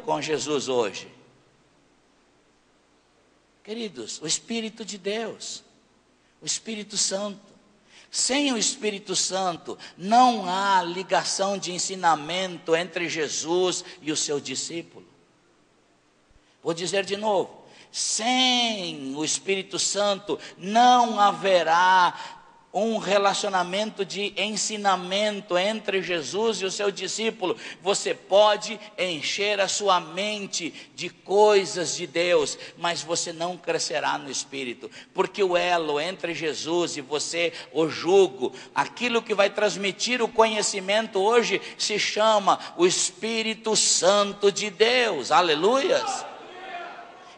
com Jesus hoje? Queridos, o Espírito de Deus, o Espírito Santo. Sem o Espírito Santo, não há ligação de ensinamento entre Jesus e o seu discípulo. Vou dizer de novo, sem o Espírito Santo, não haverá um relacionamento de ensinamento entre Jesus e o seu discípulo. Você pode encher a sua mente de coisas de Deus, mas você não crescerá no Espírito, porque o elo entre Jesus e você, o jugo, aquilo que vai transmitir o conhecimento hoje, se chama o Espírito Santo de Deus. Aleluias!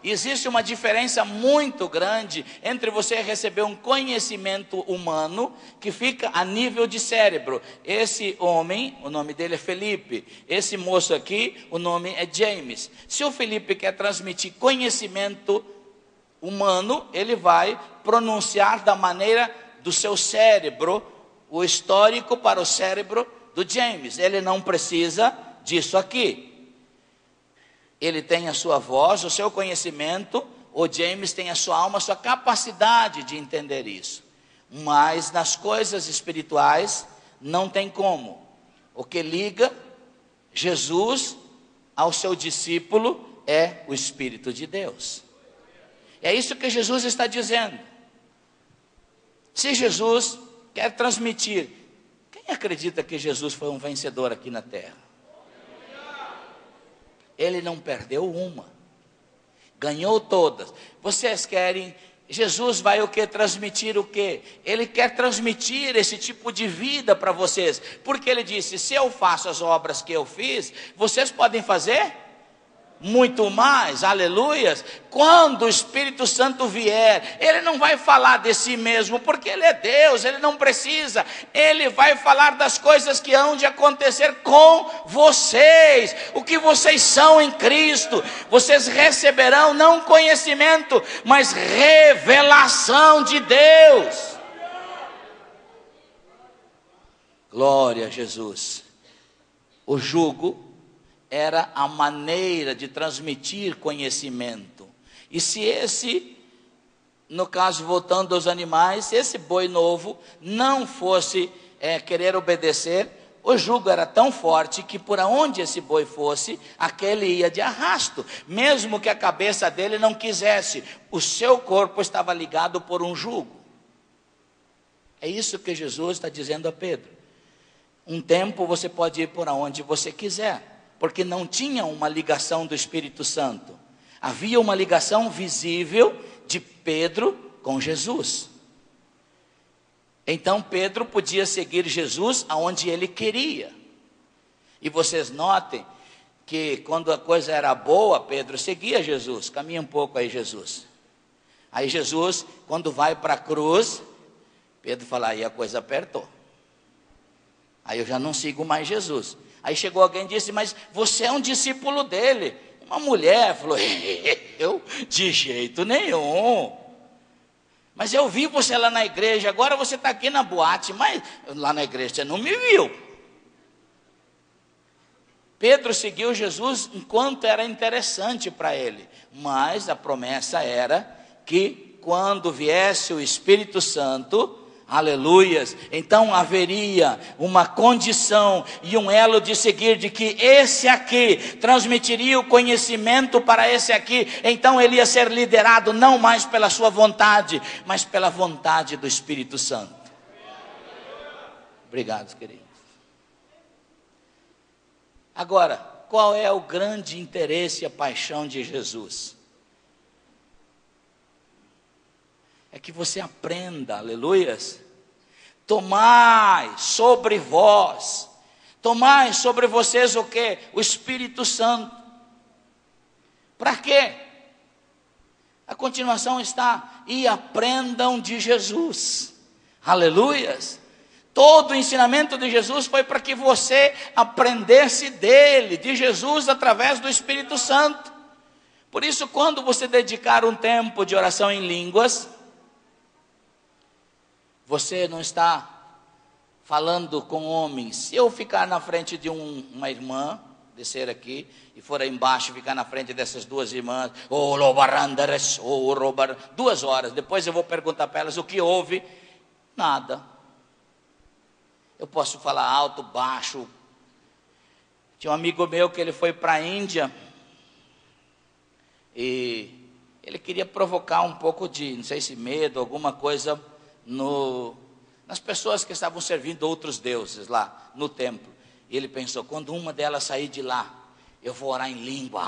Existe uma diferença muito grande entre você receber um conhecimento humano que fica a nível de cérebro. Esse homem, o nome dele é Felipe. Esse moço aqui, o nome é James. Se o Felipe quer transmitir conhecimento humano, ele vai pronunciar da maneira do seu cérebro, o histórico para o cérebro do James. Ele não precisa disso aqui. Ele tem a sua voz, o seu conhecimento, o James tem a sua alma, a sua capacidade de entender isso. Mas nas coisas espirituais, não tem como. O que liga Jesus ao seu discípulo é o Espírito de Deus. É isso que Jesus está dizendo. Se Jesus quer transmitir, quem acredita que Jesus foi um vencedor aqui na terra? Ele não perdeu uma, ganhou todas. Vocês querem, Jesus vai o que? Transmitir o que? Ele quer transmitir esse tipo de vida para vocês, porque ele disse, se eu faço as obras que eu fiz, vocês podem fazer muito mais, aleluias. Quando o Espírito Santo vier, ele não vai falar de si mesmo, porque ele é Deus, ele não precisa. Ele vai falar das coisas que hão de acontecer com vocês, o que vocês são em Cristo. Vocês receberão não conhecimento, mas revelação de Deus. Glória a Jesus. O jugo era a maneira de transmitir conhecimento. E se esse, no caso voltando aos animais, se esse boi novo não fosse querer obedecer, o jugo era tão forte que por onde esse boi fosse, aquele ia de arrasto, mesmo que a cabeça dele não quisesse, o seu corpo estava ligado por um jugo. É isso que Jesus está dizendo a Pedro. Um tempo você pode ir por onde você quiser, porque não tinha uma ligação do Espírito Santo. Havia uma ligação visível de Pedro com Jesus. Então Pedro podia seguir Jesus aonde ele queria. E vocês notem que quando a coisa era boa, Pedro seguia Jesus. Caminha um pouco aí, Jesus. Aí Jesus, quando vai para a cruz, Pedro fala, aí a coisa apertou. Aí eu já não sigo mais Jesus. Aí chegou alguém e disse, mas você é um discípulo dele. Uma mulher falou, eu? De jeito nenhum. Mas eu vi você lá na igreja, agora você está aqui na boate, mas lá na igreja você não me viu. Pedro seguiu Jesus enquanto era interessante para ele, mas a promessa era que quando viesse o Espírito Santo, aleluias, então haveria uma condição e um elo de seguir, de que esse aqui transmitiria o conhecimento para esse aqui, então ele ia ser liderado não mais pela sua vontade, mas pela vontade do Espírito Santo. Obrigado, queridos. Agora, qual é o grande interesse e a paixão de Jesus? É que você aprenda, aleluias, tomai sobre vós, tomai sobre vocês o quê? O Espírito Santo. Para quê? A continuação está, e aprendam de Jesus, aleluias. Todo o ensinamento de Jesus foi para que você aprendesse dele, de Jesus, através do Espírito Santo. Por isso, quando você dedicar um tempo de oração em línguas, você não está falando com homens. Se eu ficar na frente de uma irmã, descer aqui e foram embaixo, ficar na frente dessas duas irmãs, 2 horas. Depois eu vou perguntar para elas o que houve. Nada. Eu posso falar alto, baixo. Tinha um amigo meu que ele foi para a Índia e ele queria provocar um pouco de, não sei se medo, alguma coisa nas pessoas que estavam servindo outros deuses lá no templo. E ele pensou, quando uma delas sair de lá, eu vou orar em língua,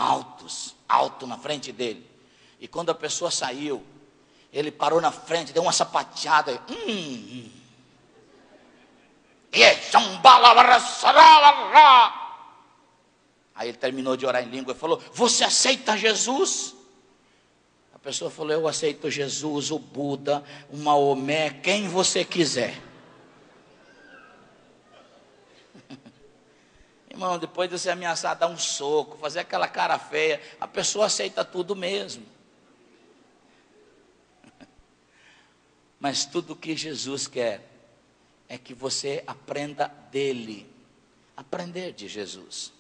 alto na frente dele. E quando a pessoa saiu, ele parou na frente, deu uma sapateada. Aí ele terminou de orar em língua e falou, você aceita Jesus? A pessoa falou, eu aceito Jesus, o Buda, o Maomé, quem você quiser. Irmão, depois de você ameaçar dar um soco, fazer aquela cara feia, a pessoa aceita tudo mesmo. Mas tudo que Jesus quer é que você aprenda dele, aprender de Jesus.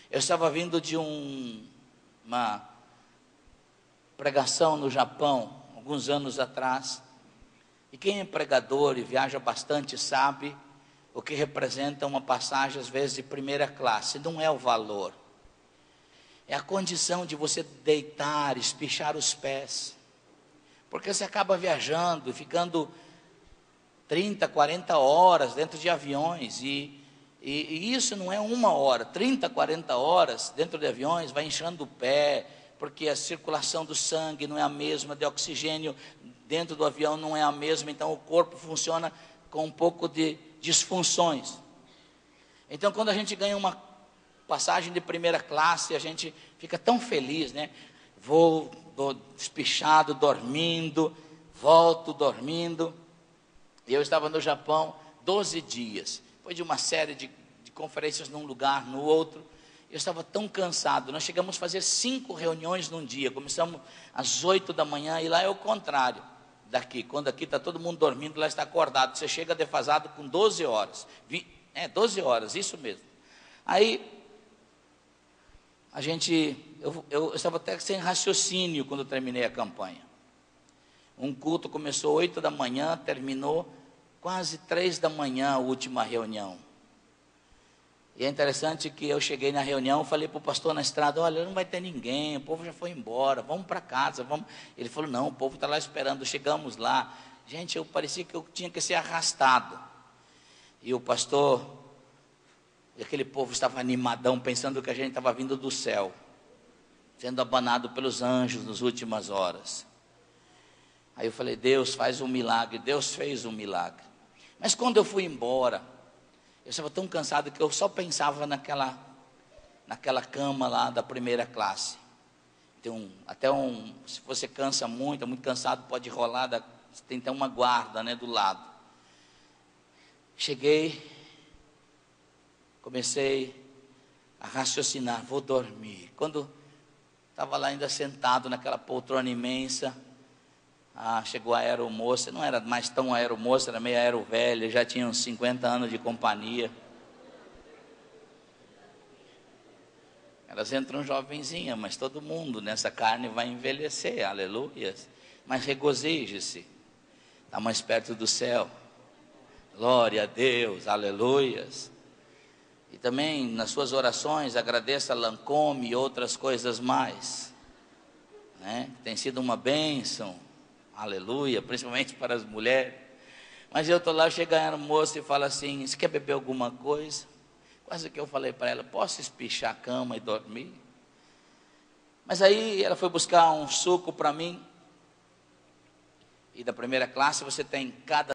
Eu estava vindo de uma pregação no Japão, alguns anos atrás, e quem é pregador e viaja bastante sabe o que representa uma passagem às vezes de primeira classe. Não é o valor, é a condição de você deitar, espichar os pés, porque você acaba viajando e ficando 30, 40 horas dentro de aviões, e isso não é 1 hora, 30, 40 horas dentro de aviões, vai inchando o pé, porque a circulação do sangue não é a mesma, de oxigênio dentro do avião não é a mesma, então o corpo funciona com um pouco de disfunções. Então quando a gente ganha uma passagem de primeira classe, a gente fica tão feliz, né? Vou espichado, dormindo, volto dormindo. E eu estava no Japão 12 dias, depois de uma série de conferências num lugar, no outro. Eu estava tão cansado, nós chegamos a fazer 5 reuniões num dia, começamos às 8 da manhã, e lá é o contrário daqui, quando aqui está todo mundo dormindo, lá está acordado, você chega defasado com 12 horas, 12 horas, isso mesmo. Aí, eu estava até sem raciocínio quando eu terminei a campanha. Um culto começou 8 da manhã, terminou quase 3 da manhã a última reunião. E é interessante que eu cheguei na reunião, falei para o pastor na estrada, olha, não vai ter ninguém, o povo já foi embora, vamos para casa, vamos. Ele falou, não, o povo está lá esperando. Chegamos lá, gente, eu parecia que eu tinha que ser arrastado. E o pastor, e aquele povo estava animadão, pensando que a gente estava vindo do céu, sendo abanado pelos anjos nas últimas horas. Aí eu falei, Deus faz um milagre. Deus fez um milagre. Mas quando eu fui embora, eu estava tão cansado que eu só pensava naquela cama lá da primeira classe. Se você cansa muito, é muito cansado, pode rolar, tem até uma guarda, né, do lado. Cheguei, comecei a raciocinar, vou dormir. Quando estava lá ainda sentado naquela poltrona imensa, chegou a aeromoça, não era mais tão aeromoça, era meio aerovelha, já tinha uns 50 anos de companhia. Elas entram jovenzinhas, mas todo mundo nessa carne vai envelhecer, aleluia. Mas regozije-se, está mais perto do céu, glória a Deus, aleluias. E também nas suas orações agradeça a Lancôme e outras coisas mais, né? Tem sido uma bênção, aleluia, principalmente para as mulheres. Mas eu estou lá, chega a moça e fala assim, você quer beber alguma coisa? Quase que eu falei para ela, posso espichar a cama e dormir? Mas aí ela foi buscar um suco para mim. E da primeira classe você tem cada